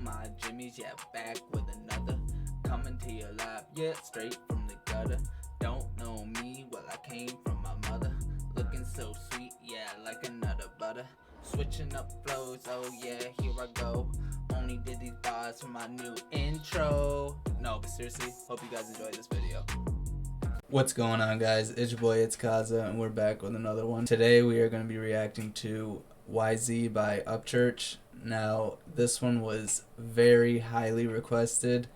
my jimmies, yeah, back with another. Coming to your lap, yeah, straight from the gutter. Don't know me, well, I came from my mother. Looking so sweet, yeah, like another butter. Switching up flows, oh yeah, here I go. Only did these bars for my new intro. No, but seriously, hope you guys enjoy this video. What's going on, guys? It's your boy, it's Kaza, and we're back with another one. Today we are going to be reacting to YZ by Upchurch. Now, this one was very highly requested,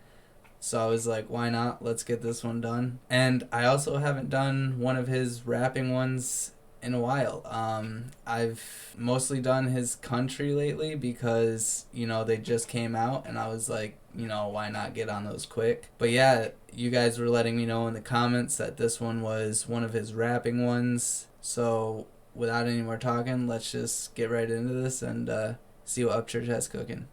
so I was like, why not? Let's get this one done. And I also haven't done one of his rapping ones in a while. I've mostly done his country lately because, you know, they just came out and I was like, you know, why not get on those quick? But yeah, you guys were letting me know in the comments that this one was one of his rapping ones. So without any more talking, let's just get right into this and see what Upchurch has cooking.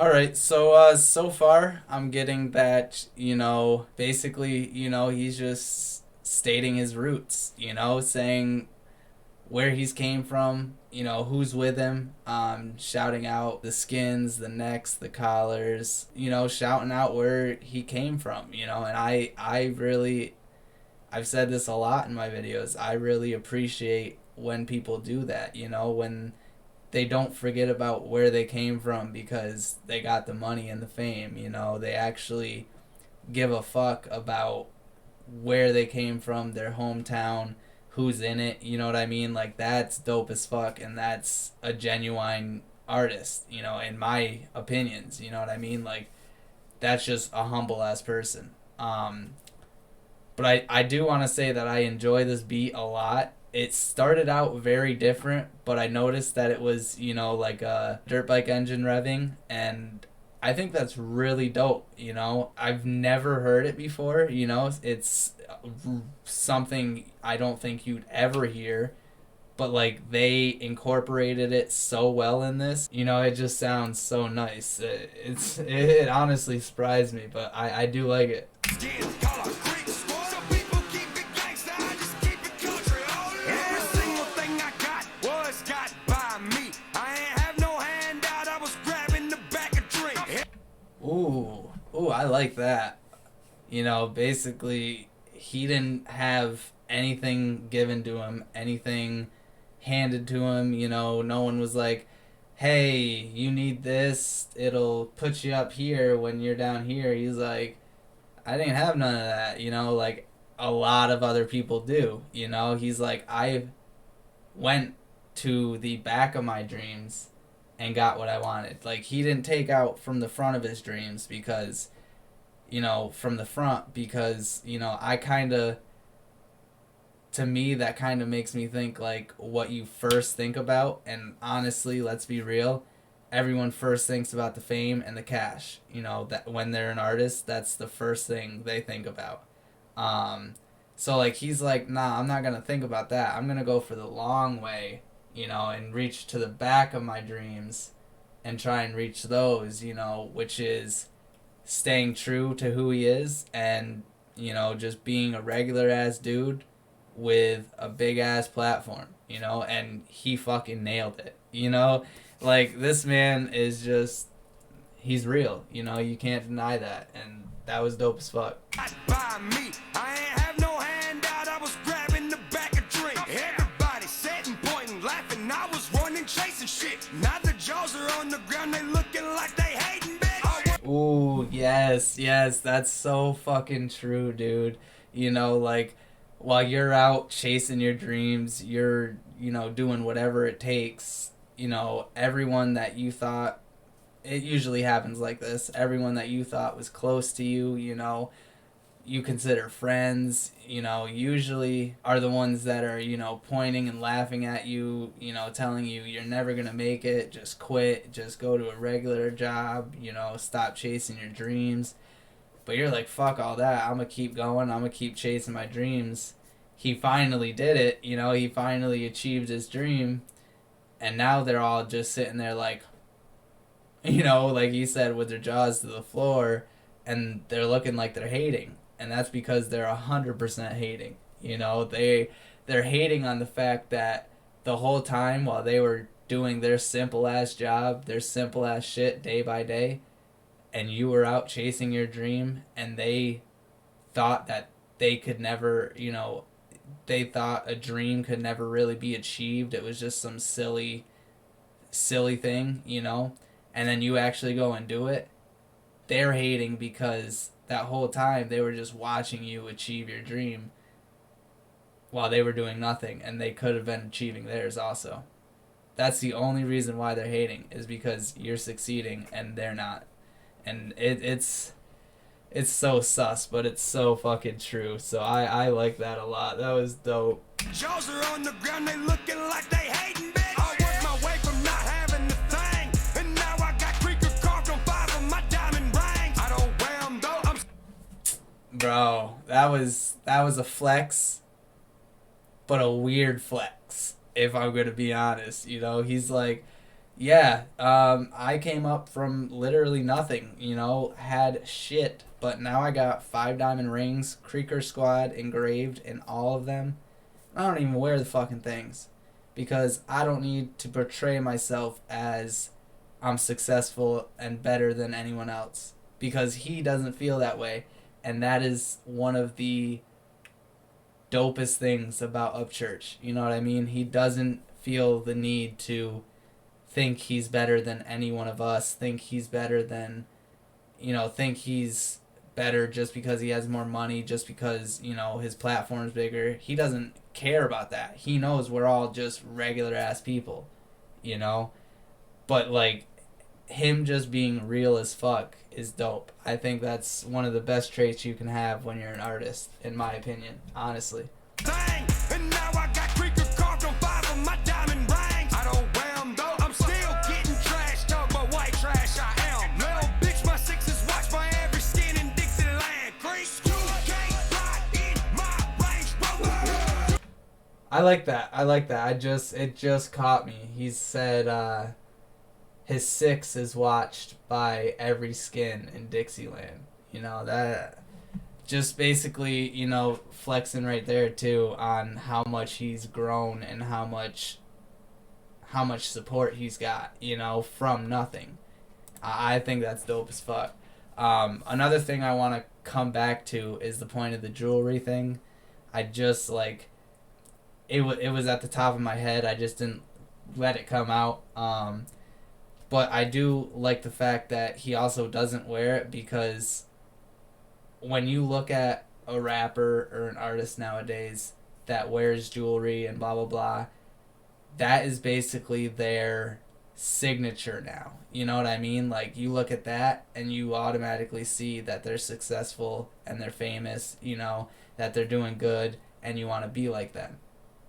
Alright, so far I'm getting that, you know, basically, you know, he's just stating his roots, you know, saying where he's came from, you know, who's with him, shouting out the skins, the necks, the collars, you know, shouting out where he came from, you know, and I've said this a lot in my videos, I really appreciate when people do that, you know, when they don't forget about where they came from because they got the money and the fame, you know. They actually give a fuck about where they came from, their hometown, who's in it, you know what I mean? Like, that's dope as fuck, and that's a genuine artist, you know, in my opinions, you know what I mean? Like, that's just a humble-ass person. But I do want to say that I enjoy this beat a lot. It started out very different, but I noticed that it was, you know, like a dirt bike engine revving, and I think that's really dope, you know. I've never heard it before, you know. It's something I don't think you'd ever hear, but like they incorporated it so well in this, you know. It just sounds so nice. It honestly surprised me, but I do like it. Ooh, I like that. You know, basically, he didn't have anything given to him, anything handed to him, you know. No one was like, hey, you need this, it'll put you up here when you're down here. He's like, I didn't have none of that, you know, like a lot of other people do, you know. He's like, I went to the back of my dreams and got what I wanted. Like, he didn't take out from the front of his dreams because, you know, from the front because, you know, to me, that kind of makes me think like what you first think about. And honestly, let's be real, everyone first thinks about the fame and the cash, you know, that when they're an artist, that's the first thing they think about. So like, he's like, nah, I'm not gonna think about that. I'm gonna go for the long way, you know, and reach to the back of my dreams and try and reach those, you know, which is staying true to who he is and, you know, just being a regular ass dude with a big ass platform, you know, and he fucking nailed it, you know. Like, this man is just, he's real, you know, you can't deny that, and that was dope as fuck. By me, I ain't have no handout, I was grabbing the back of drink. Everybody sitting, pointing, laughing, I was running, chasing shit. Now the jaws are on the ground, they looking like they hating, bitch. Ooh, yes, that's so fucking true, dude. You know, like, while you're out chasing your dreams, you're, you know, doing whatever it takes, you know, everyone that you thought it usually happens like this. Everyone that you thought was close to you, you know, you consider friends, you know, usually are the ones that are, you know, pointing and laughing at you, you know, telling you you're never going to make it, just quit, just go to a regular job, you know, stop chasing your dreams. But you're like, fuck all that. I'm going to keep going. I'm going to keep chasing my dreams. He finally did it, you know, he finally achieved his dream. And now they're all just sitting there like, you know, like he said, with their jaws to the floor, and they're looking like they're hating. And that's because they're 100% hating. You know, they're hating on the fact that the whole time while they were doing their simple ass job, their simple ass shit day by day, and you were out chasing your dream, and they thought that they could never, you know, they thought a dream could never really be achieved. It was just some silly thing, you know, and then you actually go and do it. They're hating because that whole time they were just watching you achieve your dream while they were doing nothing, and they could have been achieving theirs also. That's the only reason why they're hating, is because you're succeeding and they're not. And it's so sus, but it's so fucking true. So I like that a lot. That was dope. Jaws are on the ground, they looking like they hating, bitch. I worked my way from not having the thing, and now I got creaker carved on 5 of my diamond rings. I don't wear them though. Bro, that was a flex, but a weird flex, if I'm gonna be honest. You know, he's like, yeah, I came up from literally nothing, you know, had shit, but now I got 5 diamond rings, Creeker Squad engraved in all of them. I don't even wear the fucking things, because I don't need to portray myself as I'm successful and better than anyone else, because he doesn't feel that way. And that is one of the dopest things about Upchurch. You know what I mean? He doesn't feel the need to think he's better than any one of us, think he's better than, you know, think he's better just because he has more money, just because, you know, his platform's bigger. He doesn't care about that. He knows we're all just regular ass people, you know? But, like, him just being real as fuck is dope. I think that's one of the best traits you can have when you're an artist, in my opinion, honestly. Dang, and now I got creaker carved on 5 of my diamond rings. I don't wear them though. I'm still getting trash talk, but white trash I am. Little bitch, my 6's watched by every skin in Dixieland. Creek, you can't ride in my Range Rover. I like that. It just caught me. He said his 6 is watched by every skin in Dixieland. You know, that just basically, you know, flexing right there too on how much he's grown and how much support he's got, you know, from nothing. I think that's dope as fuck. Another thing I want to come back to is the point of the jewelry thing. I just, like, it was at the top of my head. I just didn't let it come out. But I do like the fact that he also doesn't wear it, because when you look at a rapper or an artist nowadays that wears jewelry and blah, blah, blah, that is basically their signature now. You know what I mean? Like, you look at that and you automatically see that they're successful and they're famous, you know, that they're doing good, and you want to be like them.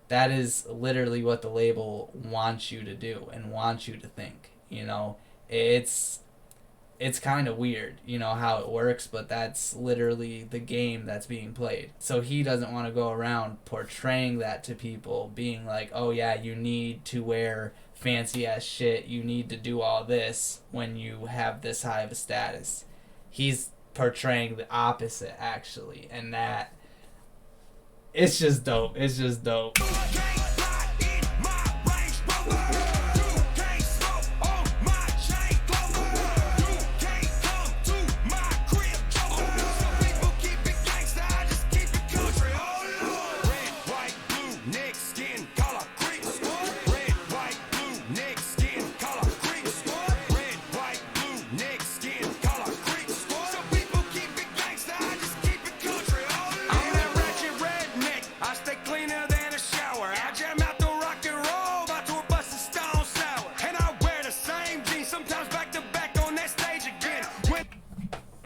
That is literally what the label wants you to do and wants you to think. You know, it's kind of weird, you know, how it works, but that's literally the game that's being played. So he doesn't want to go around portraying that to people, being like, oh yeah, you need to wear fancy ass shit, you need to do all this when you have this high of a status. He's portraying the opposite, actually, and that, it's just dope. It's just dope. I stay cleaner than a shower. I just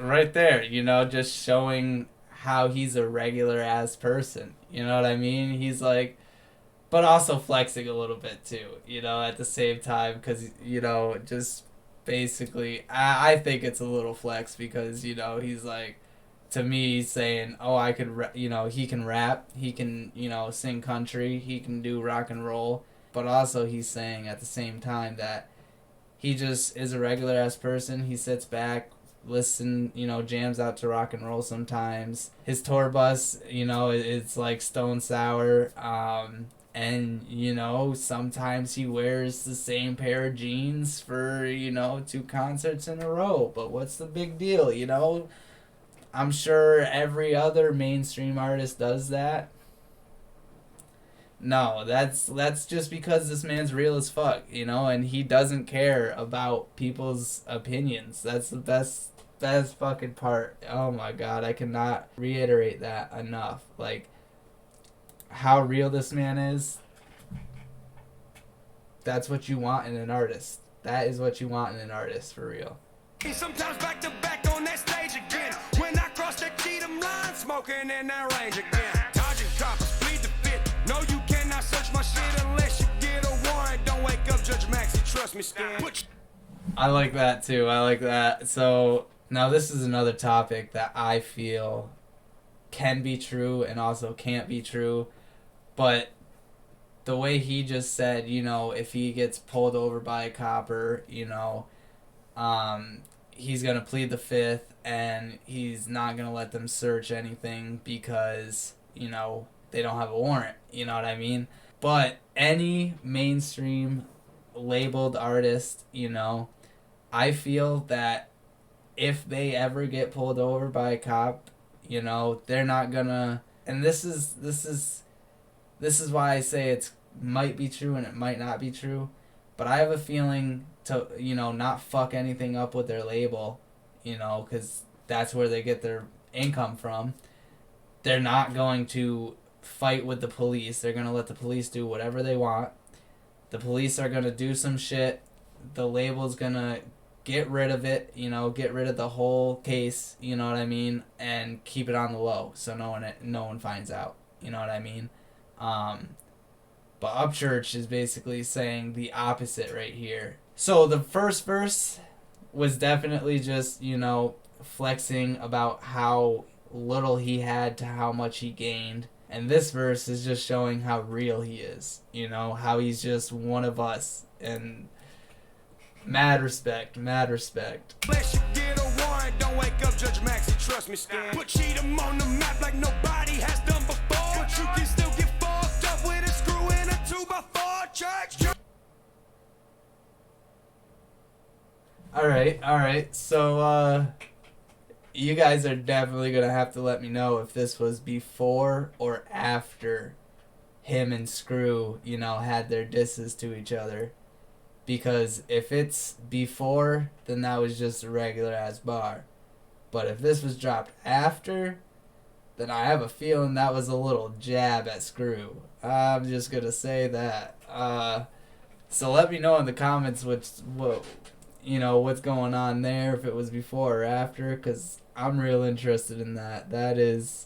right there, you know, just showing how he's a regular ass person. You know what I mean? He's like, but also flexing a little bit too, you know, at the same time, because, you know, just basically, I think it's a little flex because, you know, he's like, to me, he's saying, oh, I could, you know, he can rap, he can, you know, sing country, he can do rock and roll, but also he's saying at the same time that he just is a regular ass person. He sits back, listen, you know, jams out to rock and roll sometimes. His tour bus, you know, it's like stone sour. And, you know, sometimes he wears the same pair of jeans for, you know, 2 concerts in a row. But what's the big deal, you know? I'm sure every other mainstream artist does that. No, that's just because this man's real as fuck, you know, and he doesn't care about people's opinions. That's the best fucking part. Oh my god, I cannot reiterate that enough. Like how real this man is. That's what you want in an artist. That is what you want in an artist for real. Sometimes back to back on that stage again. When I cross that Cheatham line, smoking in that range again. Dodging coppers, plead the fifth. No, you cannot search my shit unless you get a warrant. Don't wake up, Judge Maxie, trust me, Stan. I like that too. I like that. So now this is another topic that I feel can be true and also can't be true. But the way he just said, you know, if he gets pulled over by a copper, you know, he's going to plead the fifth and he's not going to let them search anything because, you know, they don't have a warrant. You know what I mean? But any mainstream labeled artist, you know, I feel that if they ever get pulled over by a cop, you know, they're not gonna. And this is why I say it's might be true and it might not be true. But I have a feeling to, you know, not fuck anything up with their label, you know, because that's where they get their income from. They're not going to fight with the police. They're going to let the police do whatever they want. The police are going to do some shit. The label's going to get rid of it, you know, get rid of the whole case, you know what I mean, and keep it on the low so no one finds out, you know what I mean. But Upchurch is basically saying the opposite right here. So the first verse was definitely just, you know, flexing about how little he had to how much he gained. And this verse is just showing how real he is, you know, how he's just one of us. And mad respect, mad respect. Unless you get a warrant, don't wake up, Judge Maxie, trust me, Stan. Put Cheatham on the map like nobody has done before. But you can still get fucked up with a screw in a 2x4 church. Alright, so, you guys are definitely gonna have to let me know if this was before or after him and Screw, you know, had their disses to each other. Because if it's before, then that was just a regular ass bar. But if this was dropped after, then I have a feeling that was a little jab at Screw. I'm just gonna say that. So let me know in the comments what's going on there, if it was before or after, because I'm real interested in that. That is,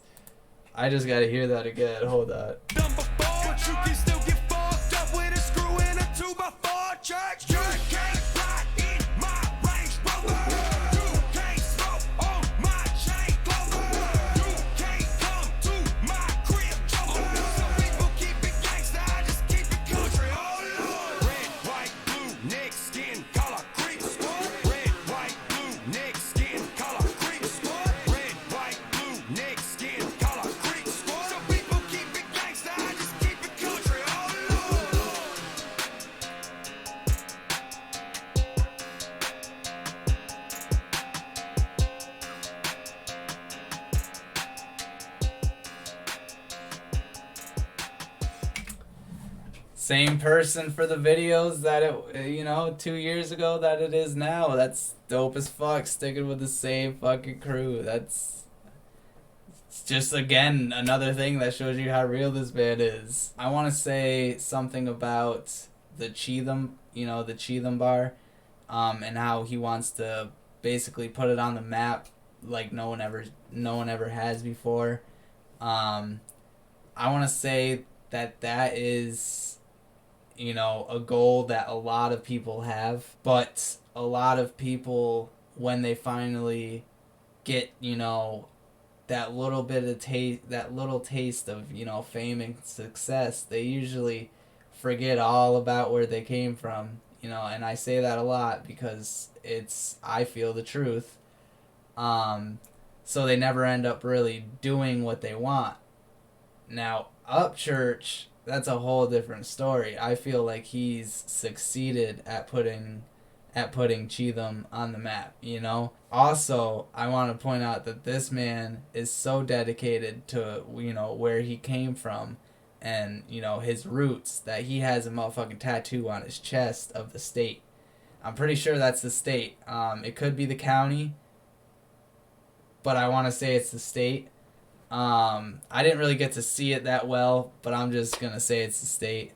I just gotta hear that again. Hold on. But you can still get fucked up with a screw in a 2x4 church. You can't ride in my Range Rover. You can't smoke on my chain clover. You can't come to my crib, Joker. Some people keep it gangsta, I just keep it country. Oh Lord. Red, white, blue, neck, skin, color, creep. Red, white, blue, neck, skin, color, creep. Red, white, blue, neck, skin, color, creep. Some people keep it gangsta, I just keep it country. Oh Lord. Same person for the videos that it, 2 years ago that it is now. That's dope as fuck. Sticking with the same fucking crew. It's just, again, another thing that shows you how real this band is. I want to say something about the Cheatham bar, and how he wants to basically put it on the map like no one ever has before. Um, I want to say that that is, you know, a goal that a lot of people have, but a lot of people, when they finally get, you know, that little bit of taste, that little taste of, you know, fame and success, they usually forget all about where they came from, you know. And I say that a lot because it's, I feel, the truth. um so they never end up really doing what they want. Now, Upchurch, that's a whole different story. I feel like he's succeeded at putting Cheatham on the map, you know? Also, I want to point out that this man is so dedicated to, you know, where he came from and, you know, his roots, that he has a motherfucking tattoo on his chest of the state. I'm pretty sure that's the state. It could be the county, but I want to say it's the state. I didn't really get to see it that well, but I'm just gonna say it's the state.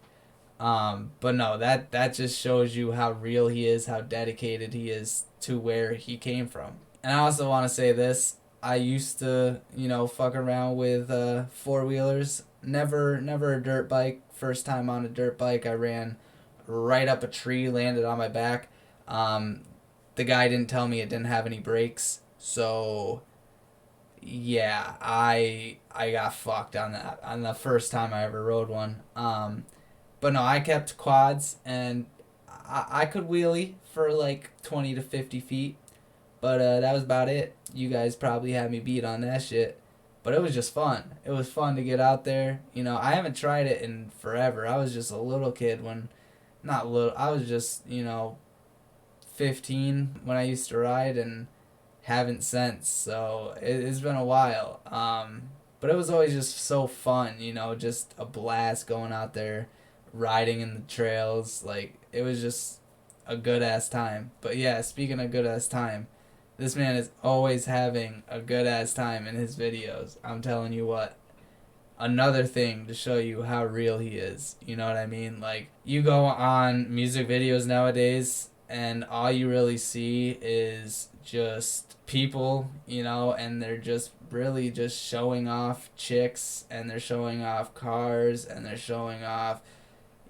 But no, that just shows you how real he is, how dedicated he is to where he came from. And I also want to say this: I used to, you know, fuck around with four wheelers. Never a dirt bike. First time on a dirt bike, I ran right up a tree, landed on my back. Um, the guy didn't tell me it didn't have any brakes, so yeah, I got fucked on that on the first time I ever rode one. But no, I kept quads, and I could wheelie for like 20 to 50 feet, but that was about it. You guys probably had me beat on that shit, but it was just fun. It was fun to get out there. You know, I haven't tried it in forever. I was just a little kid when, not little. I was just, you know, 15 when I used to ride, and haven't since. So it's been a while. But it was always just so fun, you know, just a blast going out there, riding in the trails. Like, it was just a good ass time. But yeah, speaking of good ass time, this man is always having a good ass time in his videos. I'm telling you what. Another thing to show you how real he is. You know what I mean? Like, you go on music videos nowadays, and all you really see is just people, you know, and they're just really just showing off chicks, and they're showing off cars, and they're showing off,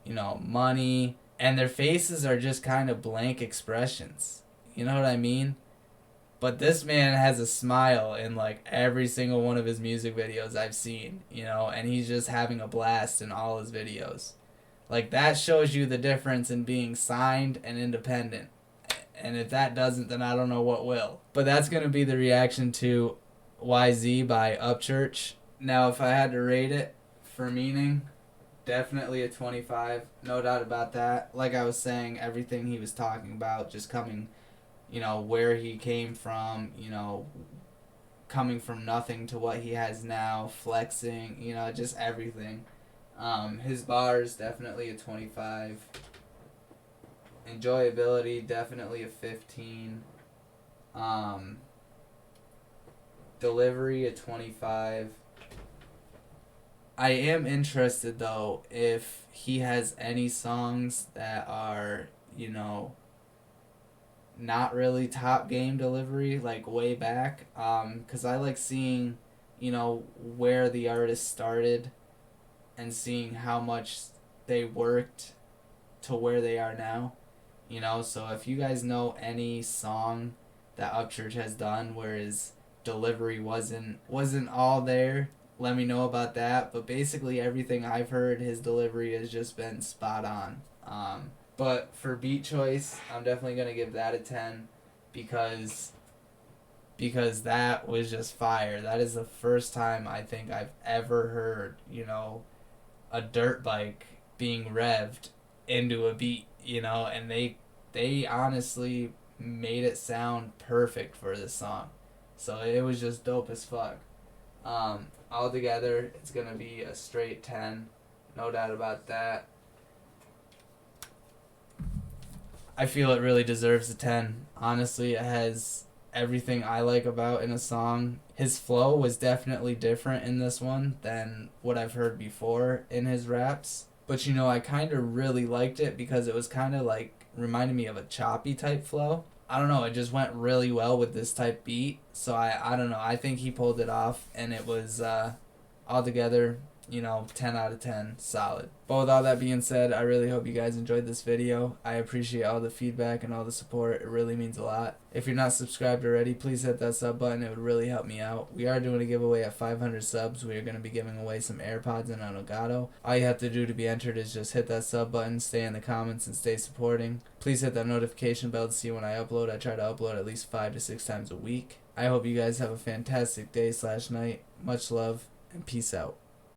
you know, money, and their faces are just kind of blank expressions. You know what I mean? But this man has a smile in like every single one of his music videos I've seen, you know, and he's just having a blast in all his videos. Like, that shows you the difference in being signed and independent. And if that doesn't, then I don't know what will. But that's going to be the reaction to YZ by Upchurch. Now, if I had to rate it for meaning, definitely a 25. No doubt about that. Like I was saying, everything he was talking about, just coming, you know, where he came from, you know, coming from nothing to what he has now, flexing, you know, just everything. His bars, definitely a 25. Enjoyability, definitely a 15. Delivery, a 25. I am interested, though, if he has any songs that are, you know, not really top game delivery, like way back. Because I like seeing, you know, where the artist started and seeing how much they worked to where they are now. You know, so if you guys know any song that Upchurch has done where his delivery wasn't all there, let me know about that. But basically everything I've heard, his delivery has just been spot on. But for beat choice, I'm definitely gonna give that a 10 because that was just fire. That is the first time I think I've ever heard, you know, a dirt bike being revved into a beat, you know, and they honestly made it sound perfect for this song. So it was just dope as fuck. Altogether, it's gonna be a straight 10, no doubt about that. I feel it really deserves a 10. Honestly, it has everything I like about in a song. His flow was definitely different in this one than what I've heard before in his raps. But, you know, I kind of really liked it because it was kind of like, reminded me of a choppy type flow. I don't know, it just went really well with this type beat. So I don't know, I think he pulled it off, and it was altogether, 10 out of 10, solid. But with all that being said, I really hope you guys enjoyed this video. I appreciate all the feedback and all the support. It really means a lot. If you're not subscribed already, please hit that sub button. It would really help me out. We are doing a giveaway at 500 subs. We are going to be giving away some AirPods and an Elgato. All you have to do to be entered is just hit that sub button, stay in the comments, and stay supporting. Please hit that notification bell to see when I upload. I try to upload at least 5 to 6 times a week. I hope you guys have a fantastic day/night. Much love, and peace out.